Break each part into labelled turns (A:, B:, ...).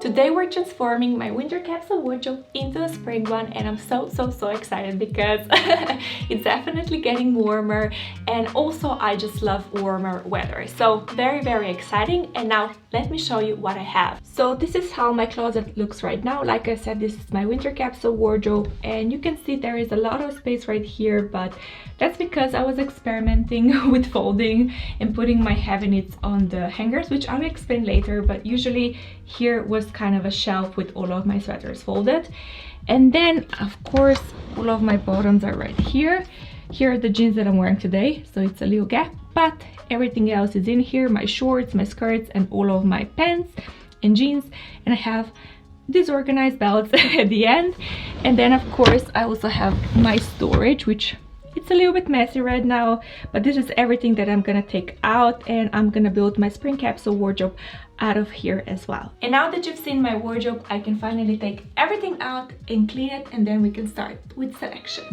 A: Today we're transforming my winter capsule wardrobe into a spring one, and I'm so excited because it's definitely getting warmer, and also I just love warmer weather. So very exciting. And now let me show you what I have. So this is how my closet looks right now. Like I said, this is my winter capsule wardrobe, and you can see there is a lot of space right here, but that's because I was experimenting with folding and putting my heavy knits on the hangers, which I'll explain later. But usually here was kind of a shelf with all of my sweaters folded, and then of course all of my bottoms are right here. Here are the jeans that I'm wearing today, so it's a little gap, but everything else is in here: my shorts, my skirts, and all of my pants and jeans. And I have disorganized belts at the end. And then of course I also have my storage, which it's a little bit messy right now, but this is everything that I'm gonna take out, and I'm gonna build my spring capsule wardrobe out of here as well. And now that you've seen my wardrobe, I can finally take everything out and clean it, and then we can start with selection.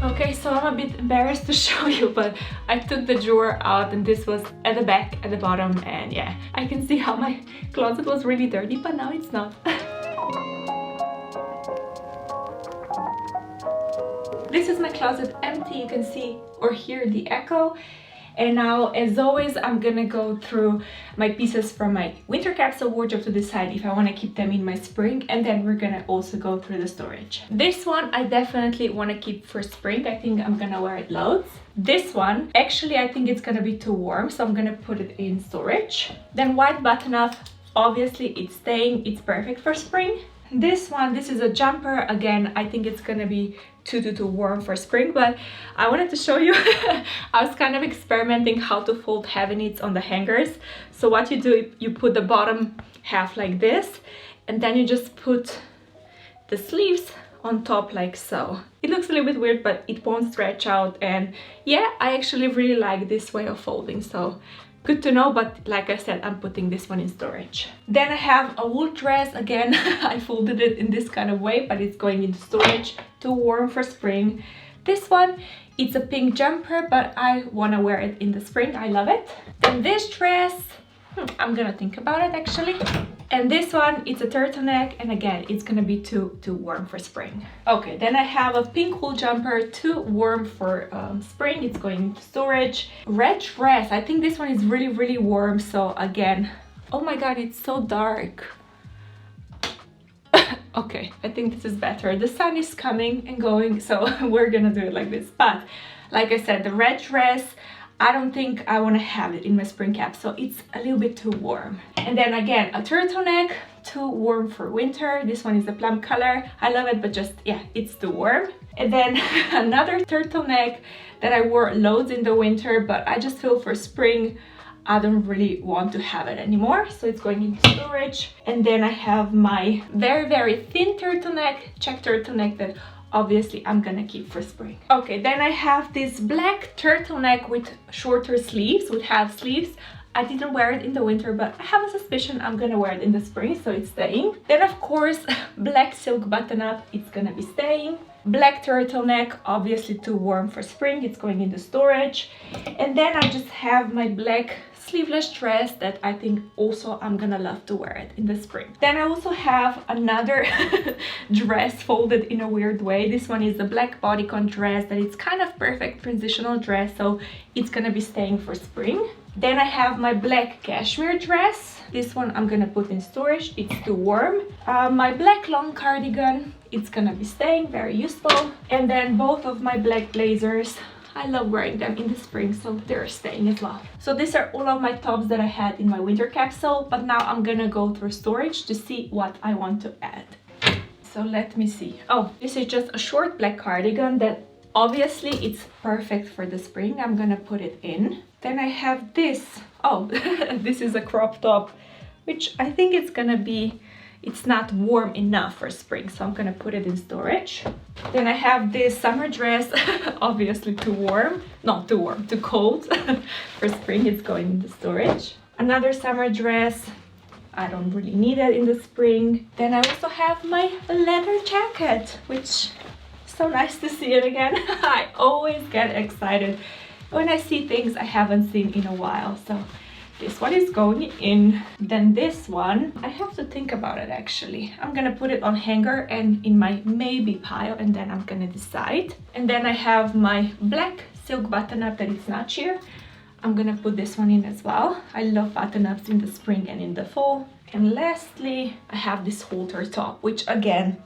A: Okay, so I'm a bit embarrassed to show you, but I took the drawer out, and this was at the back, at the bottom, and yeah, I can see how my closet was really dirty, but now it's not. This is my closet empty. You can see or hear the echo. And now, as always, I'm gonna go through my pieces from my winter capsule wardrobe to decide if I want to keep them in my spring, and then we're gonna also go through the storage. This one I definitely want to keep for spring. I think I'm gonna wear it loads. This one, actually, I think it's gonna be too warm, so I'm gonna put it in storage. Then white button-up, obviously it's staying, it's perfect for spring. This one, this is a jumper. Again, I think it's gonna be too warm for spring, but I wanted to show you. I was kind of experimenting how to fold heavy knits on the hangers. So what you do, you put the bottom half like this, and then you just put the sleeves on top like so. It looks a little bit weird, but it won't stretch out, and yeah, I actually really like this way of folding, so good to know. But like I said, I'm putting this one in storage. Then I have a wool dress. Again, I folded it in this kind of way, but it's going into storage. Too warm for spring. This one, it's a pink jumper, but I want to wear it in the spring. I love it. Then this dress, I'm gonna think about it actually. And this one, it's a turtleneck, and again, it's gonna be too warm for spring. Okay, then I have a pink wool jumper, too warm for spring. It's going into storage. Red dress, I think this one is really warm, so again, oh my god, it's so dark. Okay, I think this is better. The sun is coming and going, so we're gonna do it like this. But like I said, the red dress, I don't think I want to have it in my spring cap, so it's a little bit too warm. And then again, a turtleneck, too warm for winter. This one is a plum color. I love it, but just, yeah, it's too warm. And then another turtleneck that I wore loads in the winter, but I just feel for spring, I don't really want to have it anymore, so it's going into storage. And then I have my very thin turtleneck, check turtleneck, that obviously I'm gonna keep for spring. Okay, then I have this black turtleneck with shorter sleeves, with half sleeves. I didn't wear it in the winter, but I have a suspicion I'm gonna wear it in the spring, so it's staying. Then of course, black silk button-up, it's gonna be staying. Black turtleneck, obviously too warm for spring, it's going into storage. And then I just have my black sleeveless dress that I think also I'm gonna love to wear it in the spring. Then I also have another dress folded in a weird way. This one is a black bodycon dress that it's kind of perfect transitional dress, so it's gonna be staying for spring. Then I have my black cashmere dress. This one I'm gonna put in storage, it's too warm. My black long cardigan, it's gonna be staying, very useful. And then both of my black blazers, I love wearing them in the spring, so they're staying as well. So these are all of my tops that I had in my winter capsule, but now I'm gonna go through storage to see what I want to add. So let me see. Oh, this is just a short black cardigan that obviously it's perfect for the spring. I'm gonna put it in. Then I have this. Oh, this is a crop top, which I think it's gonna be, it's not warm enough for spring, so I'm gonna put it in storage. Then I have this summer dress, obviously too warm, not too warm, too cold. For spring, it's going into storage. Another summer dress, I don't really need it in the spring. Then I also have my leather jacket, which so nice to see it again. I always get excited when I see things I haven't seen in a while. So this one is going in. Then this one, I have to think about it actually. I'm gonna put it on hanger and in my maybe pile, and then I'm gonna decide. And then I have my black silk button-up that is not sheer. I'm gonna put this one in as well. I love button-ups in the spring and in the fall. And lastly, I have this halter top, which again,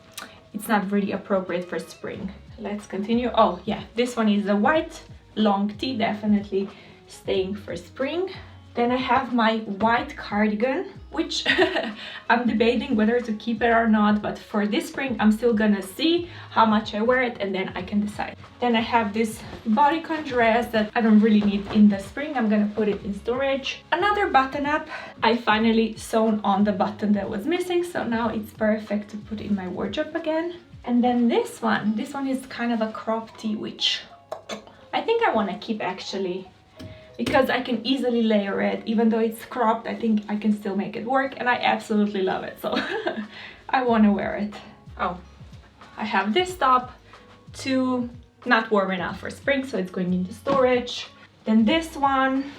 A: it's not really appropriate for spring. Let's continue. Oh yeah, this one is a white long tee, definitely staying for spring. Then I have my white cardigan, which I'm debating whether to keep it or not, but for this spring I'm still gonna see how much I wear it and then I can decide. Then I have this bodycon dress that I don't really need in the spring. I'm gonna put it in storage. Another button up. I finally sewn on the button that was missing, so now it's perfect to put in my wardrobe again. And then this one is kind of a crop tee, which I think I want to keep actually, because I can easily layer it. Even though it's cropped, I think I can still make it work, and I absolutely love it, so I want to wear it. Oh, I have this top too, not warm enough for spring, so it's going into storage. Then this one,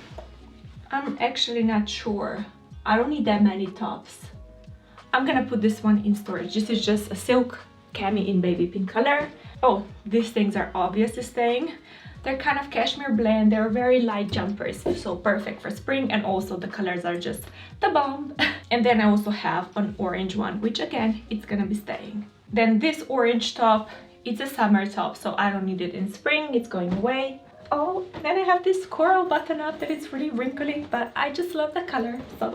A: I'm actually not sure. I don't need that many tops. I'm gonna put this one in storage. This is just a silk cami in baby pink color. Oh, these things are obviously staying. They're kind of cashmere blend. They're very light jumpers, so perfect for spring, and also the colors are just the bomb. And then I also have an orange one, which again, it's gonna be staying. Then this orange top, it's a summer top, so I don't need it in spring, it's going away. Oh, then I have this coral button up that is really wrinkly, but I just love the color, so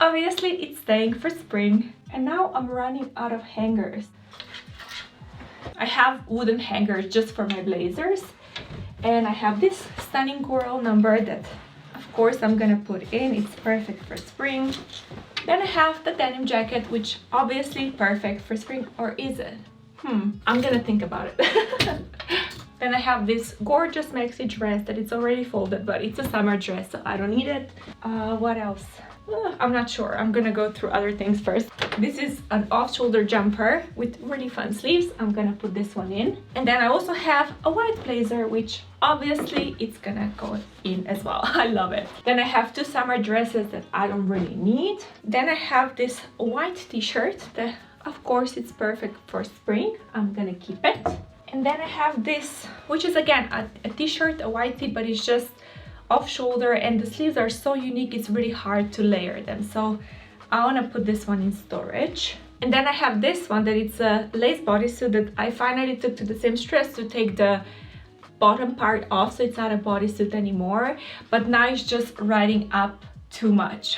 A: obviously it's staying for spring. And now I'm running out of hangers. I have wooden hangers just for my blazers. And I have this stunning coral number that of course I'm gonna put in. It's perfect for spring. Then I have the denim jacket, which obviously perfect for spring, or is it? I'm gonna think about it. Then I have this gorgeous maxi dress that it's already folded, but it's a summer dress, so I don't need it. What else? I'm not sure. I'm gonna go through other things first. This is an off-shoulder jumper with really fun sleeves. I'm gonna put this one in. And then I also have a white blazer, which obviously it's gonna go in as well. I love it. Then I have two summer dresses that I don't really need. Then I have this white t-shirt that of course it's perfect for spring. I'm gonna keep it. And then I have this, which is again a t-shirt, a white tee, but it's just off shoulder, and the sleeves are so unique, it's really hard to layer them, so I want to put this one in storage. And then I have this one that it's a lace bodysuit that I finally took to the seamstress to take the bottom part off, so it's not a bodysuit anymore, but now it's just riding up too much.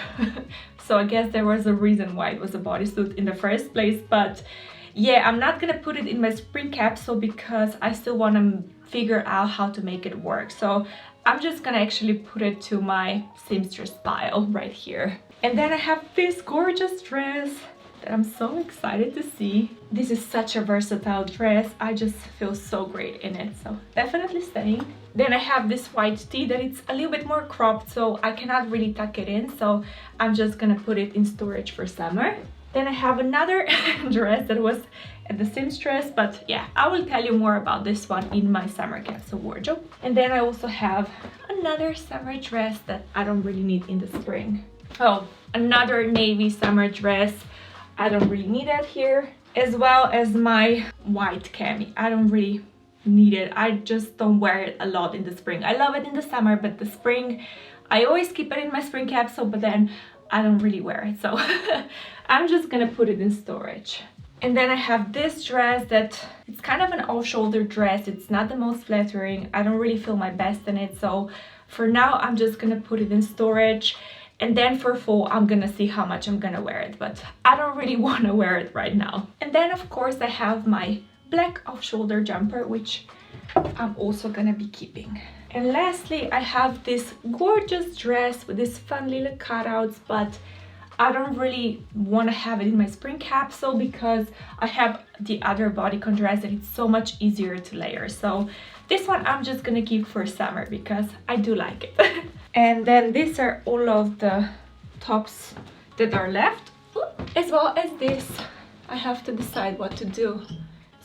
A: So I guess there was a reason why it was a bodysuit in the first place. But yeah, I'm not gonna put it in my spring capsule because I still want to figure out how to make it work. So I'm just gonna actually put it to my seamstress pile right here. And then I have this gorgeous dress that I'm so excited to see. This is such a versatile dress. I just feel so great in it, so definitely staying. Then I have this white tee that it's a little bit more cropped, so I cannot really tuck it in, so I'm just gonna put it in storage for summer. Then I have another dress that was at the seamstress, but yeah, I will tell you more about this one in my summer capsule wardrobe. And then I also have another summer dress that I don't really need in the spring. Oh, another navy summer dress. I don't really need it here. As well as my white cami. I don't really need it. I just don't wear it a lot in the spring. I love it in the summer, but the spring, I always keep it in my spring capsule, but then I don't really wear it, so I'm just gonna put it in storage. And then I have this dress that it's kind of an off-shoulder dress. It's not the most flattering. I don't really feel my best in it, so for now I'm just gonna put it in storage. And then for fall I'm gonna see how much I'm gonna wear it, but I don't really want to wear it right now. And then of course I have my black off-shoulder jumper, which I'm also gonna be keeping. And lastly, I have this gorgeous dress with these fun little cutouts, but I don't really want to have it in my spring capsule because I have the other bodycon dress that it's so much easier to layer. So this one I'm just gonna keep for summer because I do like it. And then these are all of the tops that are left, as well as this. I have to decide what to do.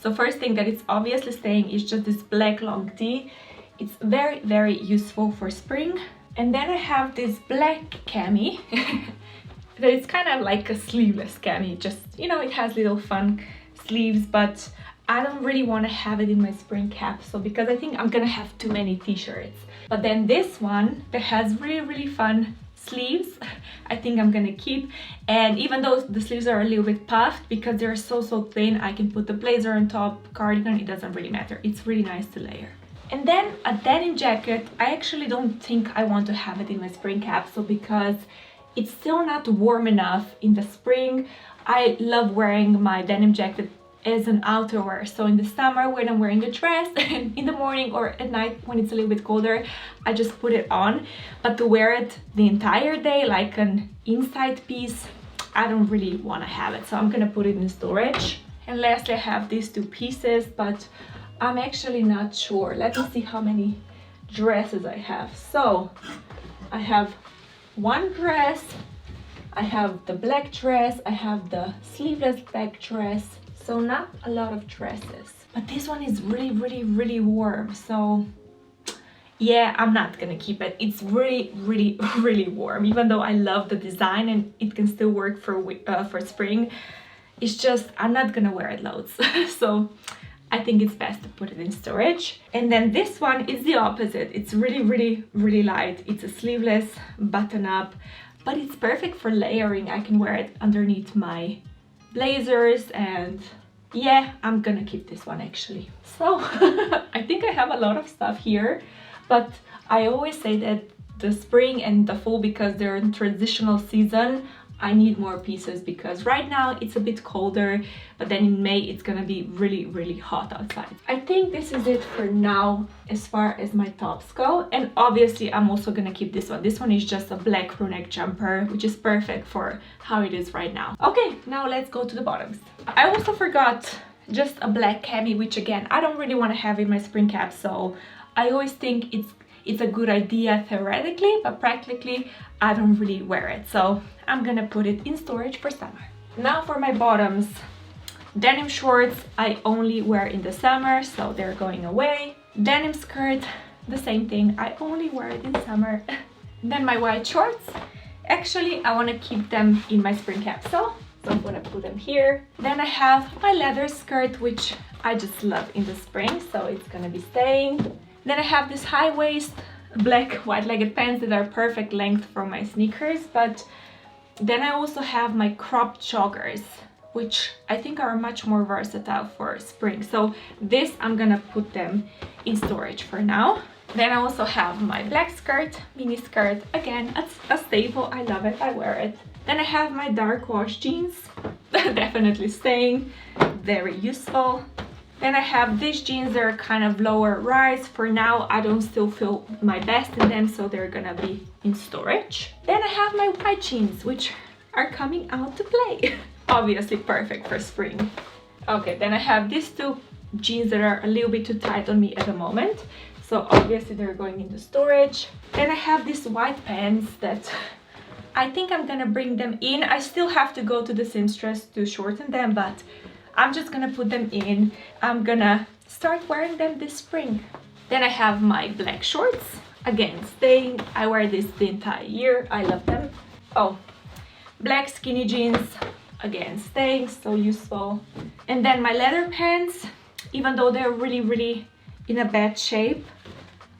A: So first thing that it's obviously staying is just this black long tee. It's very, very useful for spring. And then I have this black cami that it's kind of like a sleeveless cami, just, you know, it has little fun sleeves, but I don't really want to have it in my spring capsule because I think I'm gonna have too many t-shirts. But then this one that has really, really fun sleeves, I think I'm gonna keep. And even though the sleeves are a little bit puffed, because they're so thin, I can put the blazer on top, cardigan, it doesn't really matter. It's really nice to layer. And then a denim jacket, I actually don't think I want to have it in my spring capsule because it's still not warm enough in the spring. I love wearing my denim jacket as an outerwear. So in the summer when I'm wearing a dress and in the morning or at night when it's a little bit colder, I just put it on. But to wear it the entire day like an inside piece, I don't really want to have it. So I'm gonna put it in storage. And lastly, I have these two pieces, but I'm actually not sure. Let me see how many dresses I have. So I have one dress, I have the black dress, I have the sleeveless black dress, so not a lot of dresses. But this one is really, really, really warm, so yeah, I'm not gonna keep it. It's really, really, really warm, even though I love the design and it can still work for spring. It's just, I'm not gonna wear it loads, so I think it's best to put it in storage. And then this one is the opposite. It's really, really, really light. It's a sleeveless button up, but it's perfect for layering. I can wear it underneath my blazers, and yeah, I'm gonna keep this one actually. So I think I have a lot of stuff here, but I always say that the spring and the fall, because they're in transitional season, I need more pieces because right now it's a bit colder, but then in May it's gonna be really, really hot outside. I think this is it for now as far as my tops go. And obviously I'm also gonna keep this one. This one is just a black crew neck jumper, which is perfect for how it is right now. Okay, now let's go to the bottoms. I also forgot just a black cami, which again, I don't really want to have in my spring cap, so I always think it's a good idea theoretically, but practically I don't really wear it, so I'm gonna put it in storage for summer. Now for my bottoms. Denim shorts I only wear in the summer, so they're going away. Denim skirt, the same thing, I only wear it in summer. Then my white shorts, actually I want to keep them in my spring capsule, so I'm gonna put them here. Then I have my leather skirt, which I just love in the spring, so it's gonna be staying. Then I have this high waist black wide-legged pants that are perfect length for my sneakers, but then I also have my cropped joggers, which I think are much more versatile for spring. So this, I'm gonna put them in storage for now. Then I also have my black skirt, mini skirt, again, a staple, I love it, I wear it. Then I have my dark wash jeans, definitely staying, very useful. Then I have these jeans that are kind of lower rise. For now, I don't still feel my best in them, so they're gonna be in storage. Then I have my white jeans, which are coming out to play. Obviously perfect for spring. Okay, then I have these two jeans that are a little bit too tight on me at the moment, so obviously they're going into storage. Then I have these white pants that I think I'm gonna bring them in. I still have to go to the seamstress to shorten them, but I'm just gonna put them in. I'm gonna start wearing them this spring. Then I have my black shorts, again staying. I wear this the entire year, I love them. Oh, black skinny jeans, again staying, so useful. And then my leather pants, even though they're really, really in a bad shape,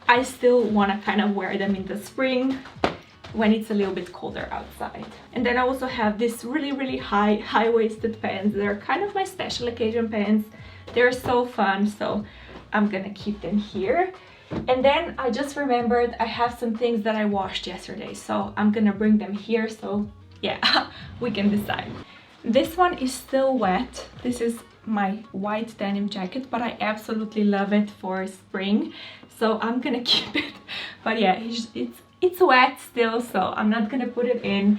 A: I still want to kind of wear them in the spring when it's a little bit colder outside. And then I also have this really, really high-waisted pants. They're kind of my special occasion pants. They're so fun, so I'm gonna keep them here. And then I just remembered I have some things that I washed yesterday, so I'm gonna bring them here, so yeah, we can decide. This one is still wet. This is my white denim jacket, but I absolutely love it for spring, so I'm gonna keep it. But yeah, it's wet still, so I'm not gonna put it in.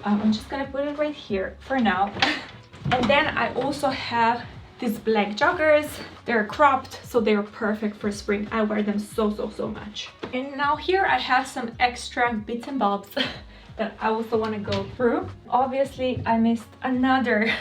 A: I'm just gonna put it right here for now. And then I also have these black joggers. They're cropped, so they're perfect for spring. I wear them so much. And now here I have some extra bits and bobs that I also want to go through. Obviously I missed another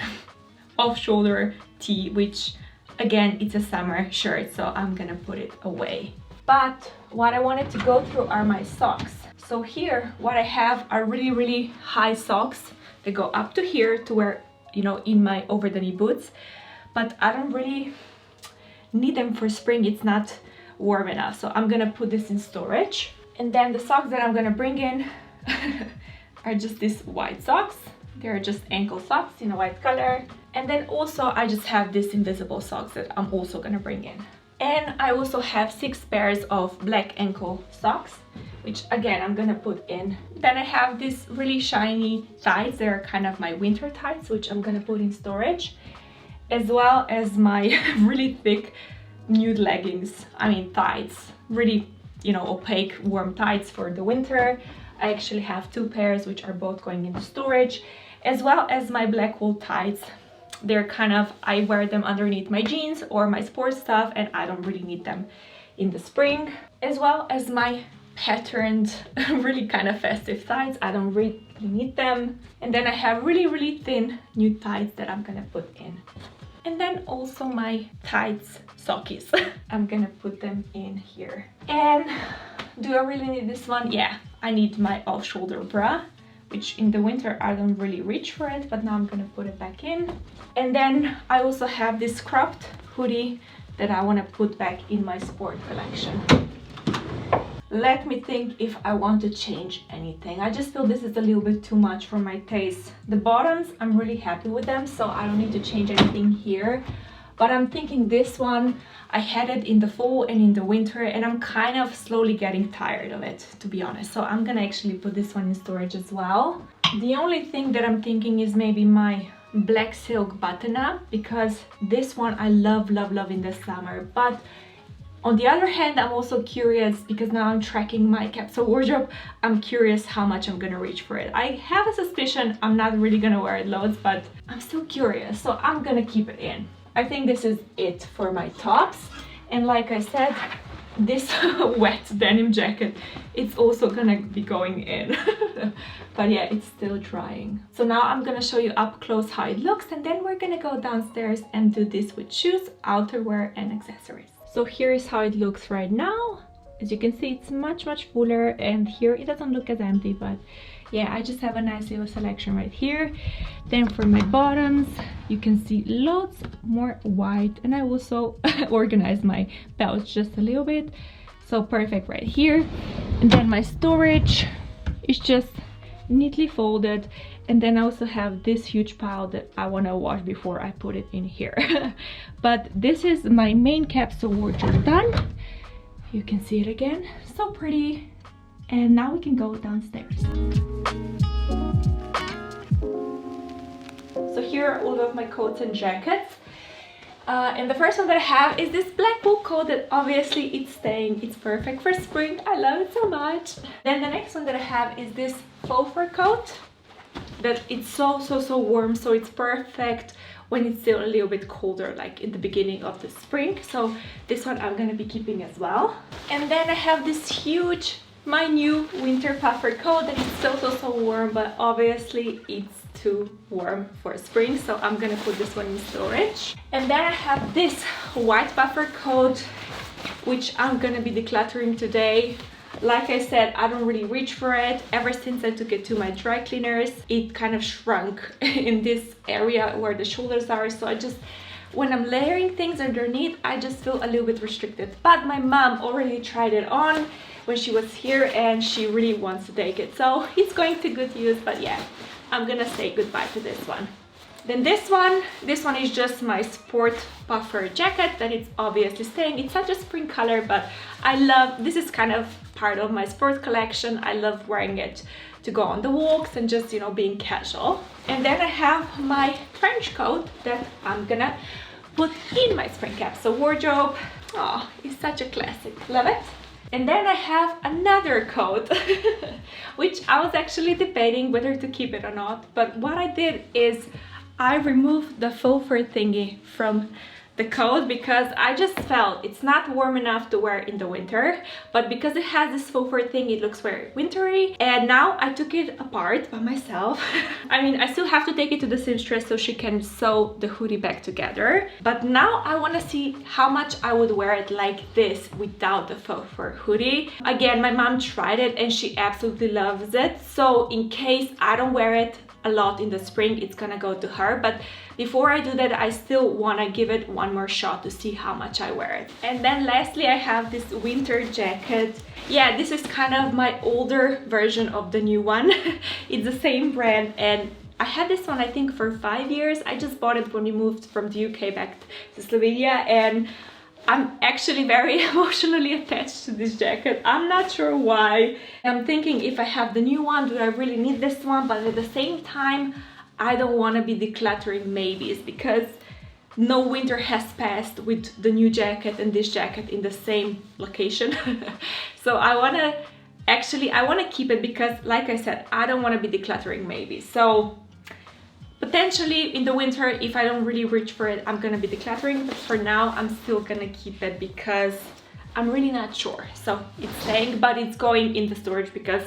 A: off-shoulder tee, which again, it's a summer shirt, so I'm gonna put it away. But what I wanted to go through are my socks. So here, what I have are really high socks that go up to here to where, you know, in my over the knee boots, but I don't really need them for spring. It's not warm enough, so I'm gonna put this in storage. And then the socks that I'm gonna bring in are just these white socks. They're just ankle socks in a white color. And then also I just have these invisible socks that I'm also gonna bring in. And I also have 6 pairs of black ankle socks, which again I'm gonna put in. Then I have these really shiny tights. They're kind of my winter tights, which I'm gonna put in storage, as well as my really thick nude leggings. I mean tights, really, you know, opaque warm tights for the winter. I actually have 2 pairs, which are both going into storage, as well as my black wool tights. They're kind of, I wear them underneath my jeans or my sports stuff, and I don't really need them in the spring. As well as my patterned, really kind of festive tights. I don't really need them. And then I have really thin nude tights that I'm gonna put in. And then also my tights sockies. I'm gonna put them in here. And do I really need this one? Yeah, I need my off-shoulder bra, which in the winter I don't really reach for it, but now I'm gonna put it back in. And then I also have this cropped hoodie that I wanna put back in my sport collection. Let me think if I want to change anything. I just feel this is a little bit too much for my taste. The bottoms, I'm really happy with them, so I don't need to change anything here. But I'm thinking this one, I had it in the fall and in the winter, and I'm kind of slowly getting tired of it, to be honest. So I'm gonna actually put this one in storage as well. The only thing that I'm thinking is maybe my black silk button-up, because this one I love in the summer. But on the other hand, I'm also curious, because now I'm tracking my capsule wardrobe, I'm curious how much I'm gonna reach for it. I have a suspicion I'm not really gonna wear it loads, but I'm still curious, so I'm gonna keep it in. I think this is it for my tops. And like I said, this wet denim jacket, it's also gonna be going in. But yeah, it's still drying. So now I'm gonna show you up close how it looks, and then we're gonna go downstairs and do this with shoes, outerwear and accessories. So here is how it looks right now. As you can see, it's much fuller, and here it doesn't look as empty, but yeah, I just have a nice little selection right here. Then for my bottoms, you can see lots more white, and I also organized my belts just a little bit, so perfect right here. And then my storage is just neatly folded, and then I also have this huge pile that I want to wash before I put it in here. But this is my main capsule wardrobe done. You can see it again, so pretty. And now we can go downstairs. So here are all of my coats and jackets. And the first one that I have is this black wool coat that obviously it's staying. It's perfect for spring. I love it so much. Then the next one that I have is this faux fur coat that it's so warm, so it's perfect when it's still a little bit colder, like in the beginning of the spring. So this one I'm gonna be keeping as well. And then I have this huge, my new winter puffer coat that is so warm, but obviously it's too warm for spring, so I'm gonna put this one in storage. And then I have this white puffer coat, which I'm gonna be decluttering today. Like I said, I don't really reach for it. Ever since I took it to my dry cleaners, it kind of shrunk in this area where the shoulders are, so I just, when I'm layering things underneath, I just feel a little bit restricted. But my mom already tried it on when she was here, and she really wants to take it, so it's going to good use. But yeah, I'm gonna say goodbye to this one. Then this one is just my sport puffer jacket that it's obviously staying. It's such a spring color, but I love, this is kind of part of my sport collection. I love wearing it to go on the walks and just, you know, being casual. And then I have my trench coat that I'm gonna put in my spring capsule wardrobe. Oh, it's such a classic, love it. And then I have another coat, which I was actually debating whether to keep it or not. But what I did is I removed the faux fur thingy from the coat because I just felt it's not warm enough to wear in the winter, but because it has this faux fur thing, it looks very wintry. And now I took it apart by myself. I mean, I still have to take it to the seamstress so she can sew the hoodie back together, but now I want to see how much I would wear it like this without the faux fur hoodie. Again, my mom tried it and she absolutely loves it, so in case I don't wear it a lot in the spring, it's gonna go to her. But before I do that, I still want to give it one more shot to see how much I wear it. And then lastly, I have this winter jacket. Yeah, this is kind of my older version of the new one. It's the same brand, and I had this one I think for 5 years. I just bought it when we moved from the UK back to Slovenia, and I'm actually very emotionally attached to this jacket. I'm not sure why. I'm thinking, if I have the new one, do I really need this one? But at the same time, I don't want to be decluttering maybes because no winter has passed with the new jacket and this jacket in the same location. So I want to keep it because, like I said, I don't want to be decluttering maybes. So potentially in the winter, if I don't really reach for it, I'm gonna be decluttering, but for now I'm still gonna keep it because I'm really not sure. So it's staying, but it's going in the storage because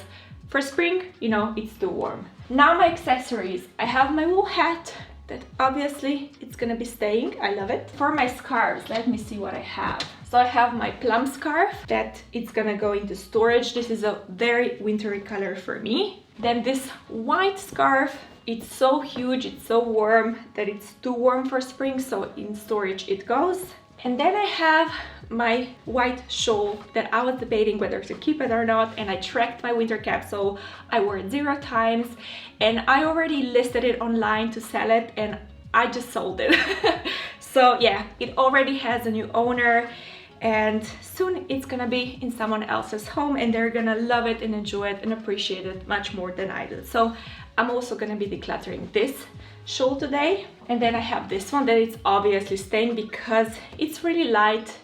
A: for spring, you know, it's too warm. Now my accessories. I have my wool hat that obviously it's gonna be staying. I love it. For my scarves, let me see what I have. So I have my plum scarf that it's gonna go into storage. This is a very wintry color for me. Then this white scarf. It's so huge, it's so warm that it's too warm for spring, so in storage it goes. And then I have my white shawl that I was debating whether to keep it or not, and I tracked my winter capsule. I wore it 0 times, and I already listed it online to sell it, and I just sold it. So yeah, it already has a new owner, and soon it's gonna be in someone else's home, and they're gonna love it and enjoy it and appreciate it much more than I do. So I'm also gonna be decluttering this shawl today. And then I have this one that is obviously staying because it's really light.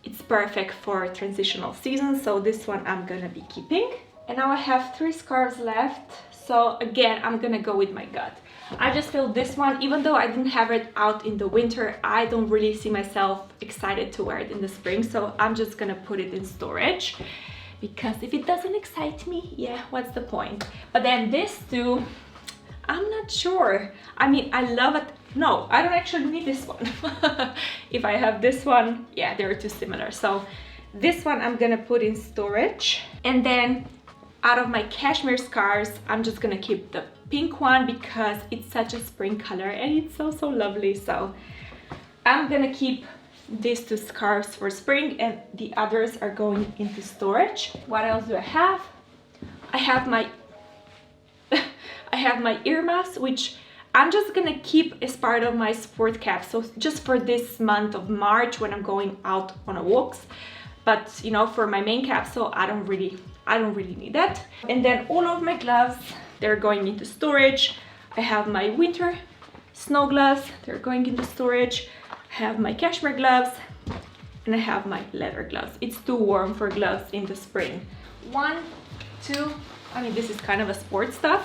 A: It's perfect for transitional seasons, so this one I'm gonna be keeping. And now I have 3 scarves left. So again, I'm gonna go with my gut. I just feel this one, even though I didn't have it out in the winter, I don't really see myself excited to wear it in the spring, so I'm just gonna put it in storage. Because if it doesn't excite me, yeah, what's the point? But then this two, I'm not sure. I mean, I love it. No, I don't actually need this one. If I have this one, yeah, they're too similar. So this one I'm gonna put in storage. And then out of my cashmere scarves, I'm just gonna keep the pink one because it's such a spring color and it's so, so lovely. So I'm gonna keep these 2 scarves for spring, and the others are going into storage. What else do I have? I have my earmuffs, which I'm just gonna keep as part of my sport capsule just for this month of March when I'm going out on walks. But you know, for my main capsule, I don't really need that. And then all of my gloves, they're going into storage. I have my winter snow gloves, they're going into storage. I have my cashmere gloves, and I have my leather gloves. It's too warm for gloves in the spring. 1, 2, I mean, this is kind of a sport stuff.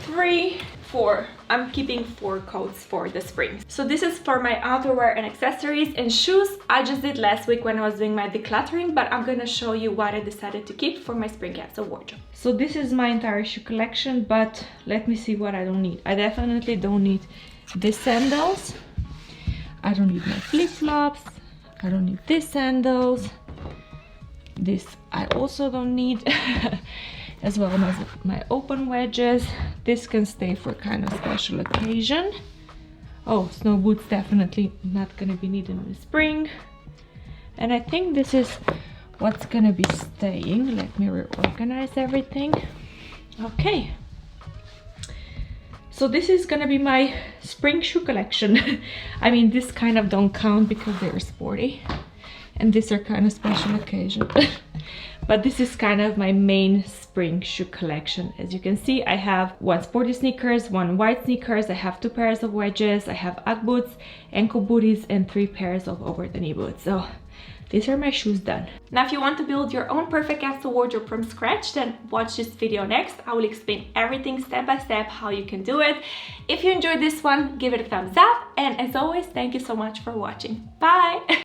A: 3, 4. I'm keeping 4 coats for the spring. So this is for my outerwear and accessories. And shoes, I just did last week when I was doing my decluttering, but I'm gonna show you what I decided to keep for my spring capsule wardrobe. So this is my entire shoe collection, but let me see what I don't need. I definitely don't need these sandals. I don't need my flip-flops. I don't need these sandals. This I also don't need. As well as my open wedges. This can stay for kind of special occasion. Oh, snow boots definitely not gonna be needed in the spring. And I think this is what's gonna be staying. Let me reorganize everything. Okay. So this is gonna be my spring shoe collection. I mean, this kind of don't count because they're sporty. And these are kind of special occasion. But this is kind of my main spring shoe collection. As you can see, I have 1 sporty sneakers, 1 white sneakers, I have 2 pairs of wedges, I have Ugg boots, ankle booties, and 3 pairs of over-the-knee boots. So these are my shoes done. Now, if you want to build your own perfect capsule wardrobe from scratch, then watch this video next. I will explain everything step by step, how you can do it. If you enjoyed this one, give it a thumbs up. And as always, thank you so much for watching. Bye!